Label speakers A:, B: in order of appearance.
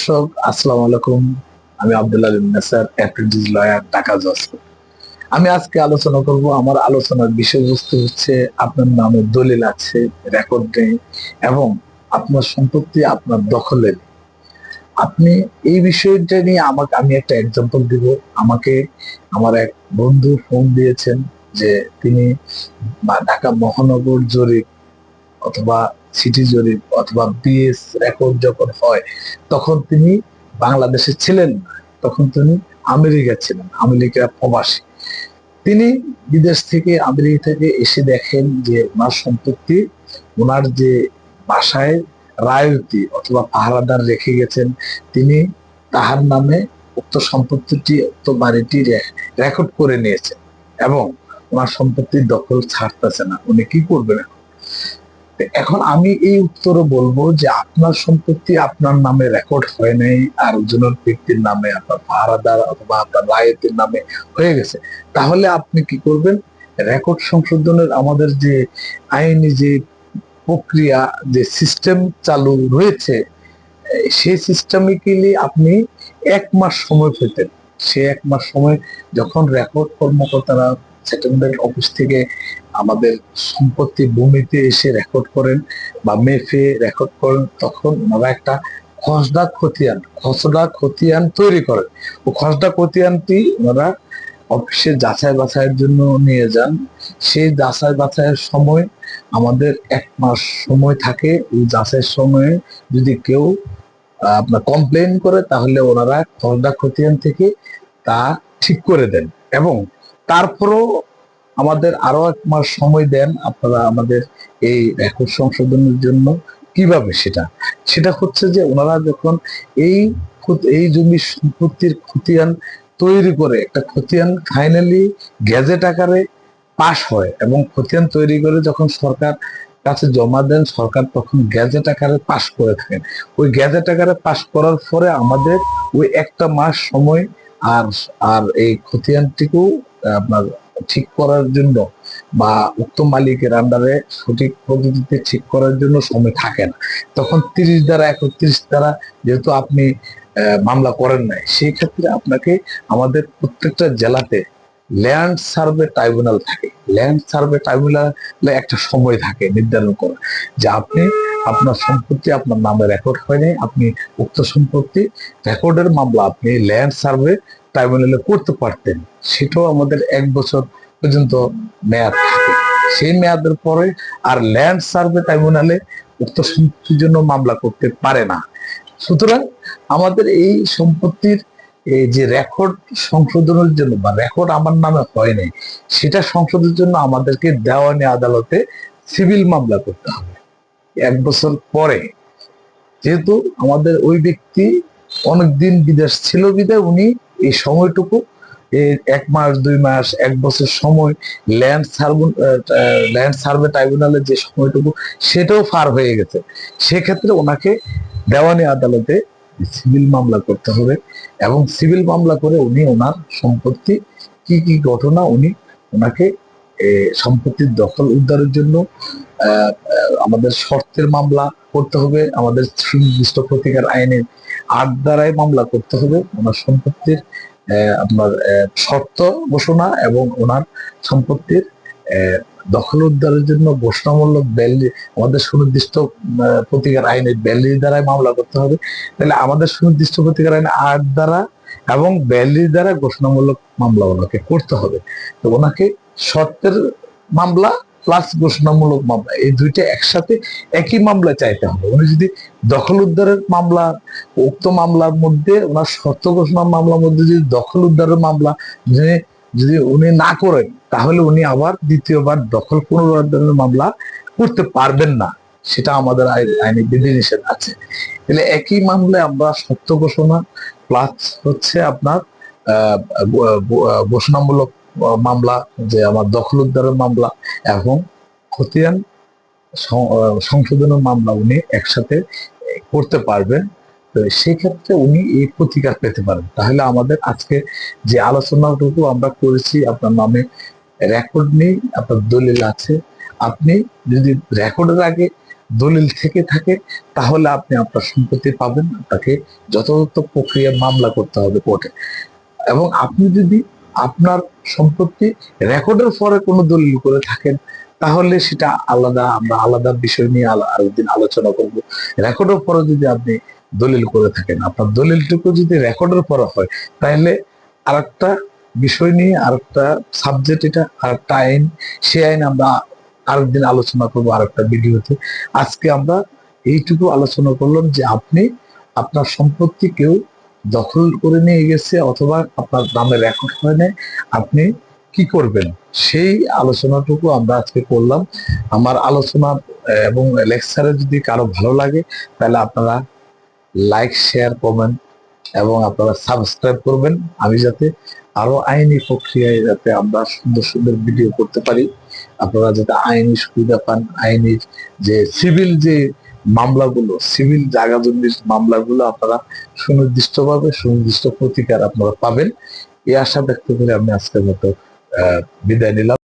A: দর্শক, আসসালামু আলাইকুম। আমি আব্দুল্লাহ বিন নাসার, অ্যাপ্রেন্টিস লয়ার, ঢাকা জজ। আমি আজকে আলোচনা করব, আমার আলোচনার বিষয়বস্তু হচ্ছে আপনার নামে দলিল আছে, রেকর্ড নেই এবং আপনার সম্পত্তি আপনার দখলে নেই। আপনি এই বিষয়টা নিয়ে আমি একটা এক্সাম্পল দিব। আমাকে আমার এক বন্ধু ফোন দিয়েছেন যে তিনি ঢাকা মহানগর জরিপ অথবা সিটি জরিপ অথবা বিএস রেকর্ড যখন হয় তখন তিনি বাংলাদেশে ছিলেন না, তখন তিনি আমেরিকা ছিলেন, আমেরিকা প্রবাসী। তিনি বিদেশ থেকে, আমেরিকা থেকে এসে দেখেন যে ওনার সম্পত্তি, ওনার যে বাসায় রায়তি অথবা পাহারাদার রেখে গেছেন, তিনি তাহার নামে উক্ত সম্পত্তিটি, উক্ত বাড়িটি রেকর্ড করে নিয়েছেন এবং ওনার সম্পত্তির দখল ছাড়তেছে না। উনি কি করবেন? এখন আমি এই উত্তরে বলবো যে আপনার সম্পত্তি আপনার নামে রেকর্ড হয় নাই, আর একজনের ব্যক্তির নামে, আপনার পাহারাদার অথবা আপনার রায়তের নামে হয়ে গেছে। তাহলে আপনি কি করবেন? রেকর্ড সংশোধনের আমাদের যে আইনি যে প্রক্রিয়া, যে সিস্টেম চালু রয়েছে, সেই সিস্টেমিক্যালি আপনি 1 মাস সময় পেতেন। সে 1 মাস সময় যখন রেকর্ড কর্মকর্তারা সেটেলমেন্ট অফিস থেকে আমাদের সম্পত্তি ভূমিতে এসে রেকর্ড করেন বা মেফে রেকর্ড করেন, তখন ওনারা একটা খসড়া খতিয়ান তৈরি করেন। ও খসড়া খতিয়ানটি ওনারা অফিসে যাচাই বাছাইয়ের জন্য নিয়ে যান। সেই যাচাই বাছাইয়ের সময় আমাদের 1 মাস সময় থাকে। এই যাচাইয়ের সময়ে যদি কেউ আপনার কমপ্লেন করে, তাহলে ওনারা খসড়া খতিয়ান থেকে তা ঠিক করে দেন এবং তারপরও আমাদের আরো 1 মাস সময় দেন আপনারা আমাদের এই রেকর্ড সংশোধনের জন্য। কিভাবে? সেটা হচ্ছে যে ওনারা যখন এই এই জমি সম্পত্তির খতিয়ান তৈরি করে, একটা খতিয়ান ফাইনালি গেজেট আকারে পাশ হয় এবং খতিয়ান তৈরি করে যখন সরকার কাছে জমা দেন, সরকার তখন গ্যাজেট আকারে পাশ করে থাকেন। ওই গ্যাজেট আকারে পাশ করার পরে আমাদের ওই 1 মাস সময় আর আর এই খতিয়ানটিকেও আপনার ঠিক করার জন্য বা উক্ত মালিকের আন্ডারে সঠিক পদ্ধতিতে ঠিক করার জন্য সময় থাকে না। তখন 30 ধারা 31 ধারা যেহেতু আপনি মামলা করেন নাই, সেই ক্ষেত্রে আপনাকে আমাদের প্রত্যেকটা জেলাতে ল্যান্ড সার্ভে ট্রাইব্যুনাল থাকে। ল্যান্ড সার্ভে ট্রাইব্যুনালে একটা সময় থাকে নির্ধারণ করা যে আপনি আপনার সম্পত্তি আপনার নামে রেকর্ড হয়নি, আপনি উক্ত সম্পত্তি রেকর্ডের মামলা আপনি ল্যান্ড সার্ভে ট্রাইব্যুনালে করতে পারতেন। সেটাও আমাদের 1 বছর পর্যন্ত মেয়াদ থাকে। সেই মেয়াদের পরে আর ল্যান্ড সার্ভে ট্রাইব্যুনালে উক্ত সম্পত্তির জন্য মামলা করতে পারে না। সুতরাং আমাদের এই সম্পত্তির এই যে রেকর্ড সংশোধনের জন্য বা রেকর্ড আমার নামে হয়নি, সেটা সংশোধনের জন্য আমাদেরকে দেওয়ানি আদালতে সিভিল মামলা করতে হবে 1 বছর পরে। যেহেতু আমাদের ওই ব্যক্তি অনেকদিন বিদেশ ছিল বিদায় উনি এই সময়টুকু, 1 মাস 2 মাস 1 বছর সময় ল্যান্ড সার্ভে ট্রাইব্যুনালের যে সময়টুকু, সেটাও পার হয়ে গেছে। সেক্ষেত্রে ওনাকে দেওয়ানি আদালতে সিভিল মামলা করতে হবে এবং সিভিল মামলা করে উনি ওনার সম্পত্তি কি কি ঘটনা ওনাকে সম্পত্তির দখল উদ্ধারের জন্য আমাদের শর্তের মামলা করতে হবে, আমাদের সুনির্দিষ্ট প্রতিকার আইনের 8 ধারায় মামলা করতে হবে। ওনার সম্পত্তির আপনার শর্ত ঘোষণা এবং ওনার সম্পত্তির দখল উদ্ধারের জন্য ঘোষণামূলক আমাদের সুনির্দিষ্ট প্রতিকার আইনের 42 ধারায় মামলা করতে হবে। তাহলে আমাদের সুনির্দিষ্ট প্রতিকার আইন 8 ধারা এবং 42 ধারা ঘোষণামূলক মামলা ওনাকে করতে হবে। তো ওনাকে শর্তের মামলা প্লাস ঘোষণামূলক মামলা, এই দুইটা একসাথে একই মামলায় চাইতে হবে। উনি যদি দখল উদ্ধারের মামলা, উক্ত মামলার মধ্যে ওনার শর্ত ঘোষণার মামলার মধ্যে যদি দখল উদ্ধারের মামলা যদি উনি না করেন, তাহলে উনি আবার দ্বিতীয়বার দখল পুনরুদ্ধারের মামলা করতে পারবেন না। সেটা আমাদের আইনে বিধিনিষেধ আছে। তাহলে একই মামলায় আমরা সত্য ঘোষণা প্লাস হচ্ছে আপনার ঘোষণামূলক মামলা, যে আমার দখল উদ্ধারের মামলা এবং খতিয়ান সংশোধনের মামলা উনি একসাথে করতে পারবেন। তো সেই ক্ষেত্রে উনি এই প্রতিকার পেতে পারেন। তাহলে আমাদের আজকে যে আলোচনাটুকু আমরা করেছি, আপনার নামে রেকর্ড নেই, আপনার দলিল আছে, আপনি যদি রেকর্ডের আগে দলিল থেকে থাকে, তাহলে আপনি আপনার সম্পত্তি পাবেন। আপনাকে যথাযথ প্রক্রিয়া মামলা করতে হবে কোর্টে। এবং আপনি যদি আপনার সম্পত্তি রেকর্ডের পরে কোনো দলিল করে থাকেন, তাহলে সেটা আলাদা, আমরা আলাদা বিষয় নিয়ে আরেকদিন আলোচনা করব। রেকর্ডের পরে যদি আপনি দলিল করে থাকেন, আপনার দলিলটুকু যদি রেকর্ডের পরে হয়, তাহলে আরেকটা বিষয় নিয়ে আরেকটা সাবজেক্ট, এটা আরেকটা আইন, সে আইন আমরা আরেকদিন আলোচনা করবো আরেকটা ভিডিওতে। আজকে আমরা এইটুকু আলোচনা করলাম যে আপনি আপনার সম্পত্তি কেউ দখল করে নিয়ে গেছে অথবা আপনার নামে রেকর্ড হয় নাই, আপনি কি করবেন সেই আলোচনাটুকু আমরা আজকে করলাম। আমার আলোচনা এবং লেকচারে যদি কারো ভালো লাগে, তাহলে আপনারা লাইক, শেয়ার, কমেন্ট এবং আপনারা সাবস্ক্রাইব করবেন, আমি যাতে আরো আইনি প্রক্রিয়ায় যাতে আমরা সুন্দর সুন্দর ভিডিও করতে পারি, আপনারা যাতে আইনি সুবিধা পান, আইনি যে সিভিল যে মামলাগুলো, সিভিল জায়গা জমির মামলাগুলো আপনারা সুনির্দিষ্টভাবে সুনির্দিষ্ট প্রতিকার আপনারা পাবেন, এই আশা ব্যক্ত করে আমি আজকের মতো বিদায় নিলাম।